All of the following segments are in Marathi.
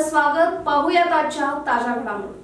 आपलं स्वागत. पाहूयात आजच्या ताज्या घडामोडी.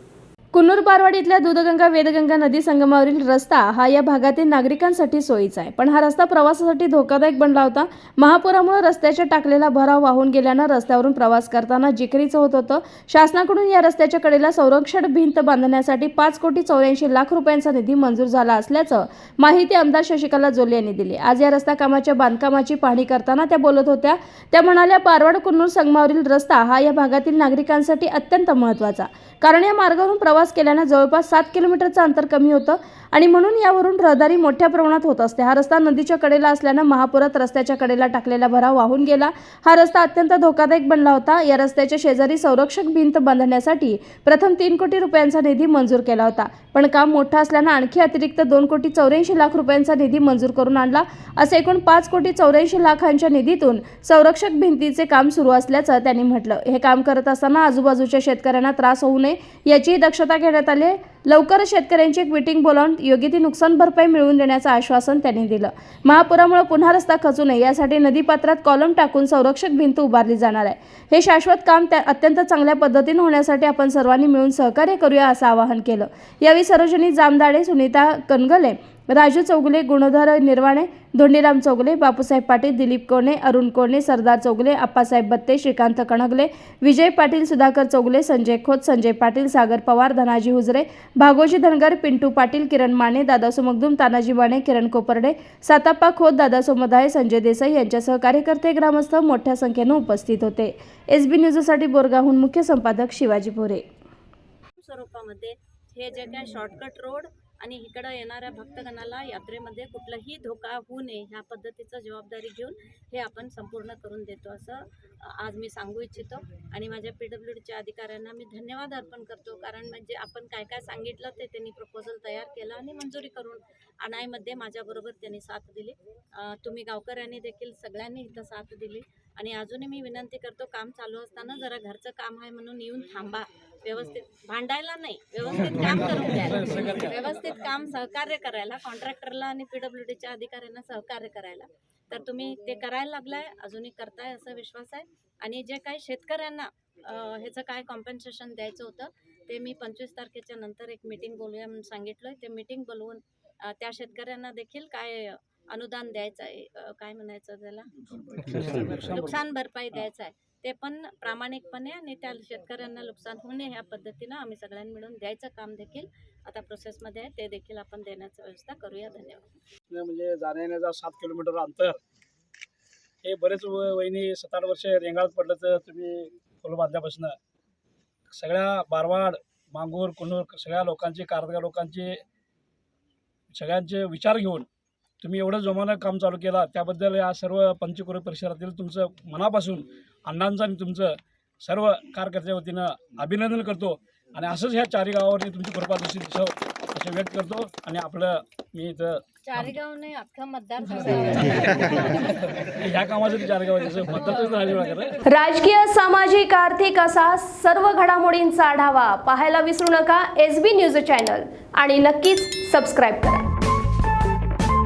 कुन्नूर बारवाडीतल्या दूधगंगा वेदगंगा नदी संगमावरील रस्ता हा या भागातील नागरिकांसाठी सोयीचा आहे, पण हा रस्ता प्रवासासाठी धोकादायक बनला होता. महापुरामुळे रस्त्याच्या टाकलेला भराव वाहून गेल्यानं रस्त्यावरून प्रवास करताना जिकिरीचं होत होतं. शासनाकडून या रस्त्याच्या कडेला संरक्षण भिंत बांधण्यासाठी 5,84,00,000 रुपयांचा निधी मंजूर झाला असल्याचं माहिती आमदार शशिकला जोले यांनी दिली. आज या रस्ता कामाच्या बांधकामाची पाहणी करताना त्या बोलत होत्या. त्या म्हणाल्या, बारवाड कुन्नूर संगमावरील रस्ता हा या भागातील नागरिकांसाठी अत्यंत महत्त्वाचा, कारण या मार्गावरून प्रवास केल्याने जवळपास 7 किलोमीटरचं अंतर कमी होतं आणि म्हणून यावरून रहदारी मोठ्या प्रमाणात होत असते. हा रस्ता नदीच्या कडेला असल्यानं महापुरात रस्त्याच्या कडेला टाकलेला भराव वाहून गेला. हा रस्ता अत्यंत धोकादायक बनला होता. या रस्त्याच्या शेजारी संरक्षक भिंत बांधण्यासाठी प्रथम 3 कोटी रुपयांचा निधी मंजूर केला होता, पण काम मोठं असल्यानं आणखी अतिरिक्त 2,84,00,000 रुपयांचा निधी मंजूर करून आणला. असे एकूण 5,84,00,000 निधीतून संरक्षक भिंतीचे काम सुरू असल्याचं त्यांनी म्हटलं. हे काम करत असताना आजूबाजूच्या शेतकऱ्यांना त्रास होऊ नये याचीही दक्षता घेण्यात आली. लवकरच शेतकऱ्यांची एक मीटिंग बोलावून योग्य ती नुकसान भरपाई मिळवून देण्याचं आश्वासन त्यांनी दिलं. महापुरामुळे पुन्हा रस्ता खचू नये यासाठी नदीपात्रात कॉलम टाकून संरक्षक भिंत उभारली जाणार आहे. हे शाश्वत काम अत्यंत चांगल्या पद्धतीने होण्यासाठी आपण सर्वांनी मिळून सहकार्य करूया असं आवाहन केलं. यावेळी सरोजिनी जामदाडे, सुनीता कनगले, राजू चौगुले, गुणधर निर्वाणे, धोंडीराम चौगुले, बापूसाहेब पाटील, दिलीप कोणे, अरुण कोणे, सरदार चौगुले, आप्पासाहेब बत्ते, श्रीकांत कणगले, विजय पाटील, सुधाकर चौगुले, संजय खोत, संजय पाटील, सागर पवार, धनाजी हुजरे, भागोजी धनगर, पिंटू पाटील, किरण माने, दादासो मगदूम, तानाजी बाणे, किरण कोपर्डे, साताप्पा खोत, दादासो मदाय, संजय देसाई यांच्यासह कार्यकर्ते, ग्रामस्थ मोठ्या संख्येनं उपस्थित होते. SB न्यूजसाठी बोरगावहून मुख्य संपादक शिवाजी भोरे. स्वरूपामध्ये हे जे काय शॉर्टकट रोड आणि इकडं येणाऱ्या भक्तगणाला यात्रेमध्ये कुठलाही धोका होऊ नये ह्या पद्धतीचं जबाबदारी घेऊन हे आपण संपूर्ण करून देतो असं आज मी सांगू इच्छितो. आणि माझ्या PWDच्या अधिकाऱ्यांना मी धन्यवाद अर्पण करतो, कारण म्हणजे आपण काय काय सांगितलं ते त्यांनी प्रपोजल तयार केलं आणि मंजुरी करून आणायमध्ये माझ्याबरोबर त्यांनी साथ दिली. तुम्ही गावकऱ्यांनी देखील सगळ्यांनी इथं साथ दिली. आणि अजूनही मी विनंती करतो, काम चालू असताना जरा घरचं काम आहे म्हणून येऊन थांबा. व्यवस्थित भांडायला नाही, व्यवस्थित काम करून द्या, व्यवस्थित काम सहकार्य करायला, कॉन्ट्रॅक्टरला आणि PWDच्या अधिकाऱ्यांना सहकार्य करायला. तर तुम्ही ते करायला लागलाय, अजूनही करताय असा विश्वास आहे. आणि जे काही शेतकऱ्यांना ह्याचं काय कॉम्पन्सेशन द्यायचं होतं ते मी 25 तारखेच्या नंतर एक मीटिंग बोलूया म्हणून सांगितलं. ते मीटिंग बोलवून त्या शेतकऱ्यांना देखील काय अनुदान द्यायचं आहे, काय म्हणायचं त्याला, नुकसान भरपाई द्यायचं आहे, ते पण प्रामाणिकपणे आणि त्या शेतकऱ्यांना नुकसान होऊ नये ह्या पद्धतीनं आम्ही सगळ्यांनी मिळून द्यायचं काम देखील आता प्रोसेसमध्ये आहे, ते देखील आपण देण्याची व्यवस्था करूया. धन्यवाद. म्हणजे जाण्याचा 7 किलोमीटर अंतर हे बरेच वहिनी 7-8 वर्ष रेंगाळत पडलं. तर तुम्ही पूल बांधल्यापासून सगळ्या बारवाड, मांगूर, कुन्नूर सगळ्या लोकांचे, कारदगा लोकांचे सगळ्यांचे विचार घेऊन तुम्ही एवढं जोमानं काम चालू केला, त्याबद्दल या सर्व पंचकुरे परिसरातील तुमचं मनापासून अण्णांचं आणि तुमचं सर्व कार्यकर्त्याच्या वतीनं अभिनंदन करतो. आणि असंच ह्या 4 गावावरती तुमची कृपा जशी असं व्यक्त करतो. आणि आपलं मी इथं 4 गाव नाही, अख्खा मतदार ह्या कामासाठी 4 गावाचं मतदार. राजकीय, सामाजिक, आर्थिक असा सर्व घडामोडींचा आढावा पाहायला विसरू नका SB न्यूज चॅनल आणि नक्कीच सबस्क्राईब करा.